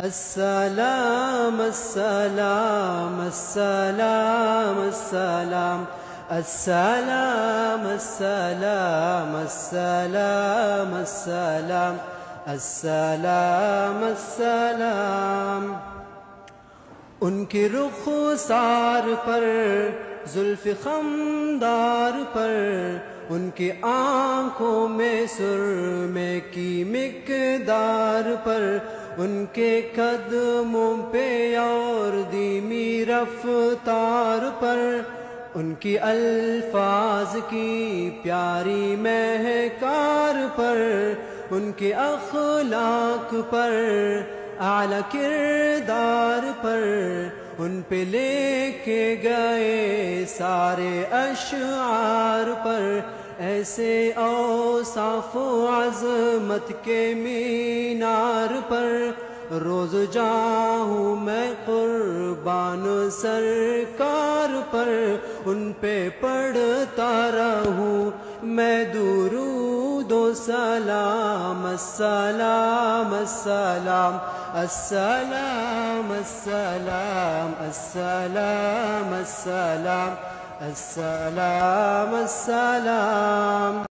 السلام السلام السلام السلام السلام السلام السلام السلام السلام السلام ان کے رخسار پر زلف خمدار پر ان کی آنکھوں میں سرمے کی مقدار پر ان کے قدموں پہ اور دھیمی رفتار پر ان کی الفاظ کی پیاری مہکار پر ان کے اخلاق پر اعلیٰ کردار پر ان پہ لے کے گئے سارے اشعار پر ایسے اوصاف و عظمت کے مینار پر روز جاؤں میں قربان سرکار پر ان پہ پڑھتا رہوں میں درود و سلام السلام السلام السلام السلام السلام السلام السلام السلام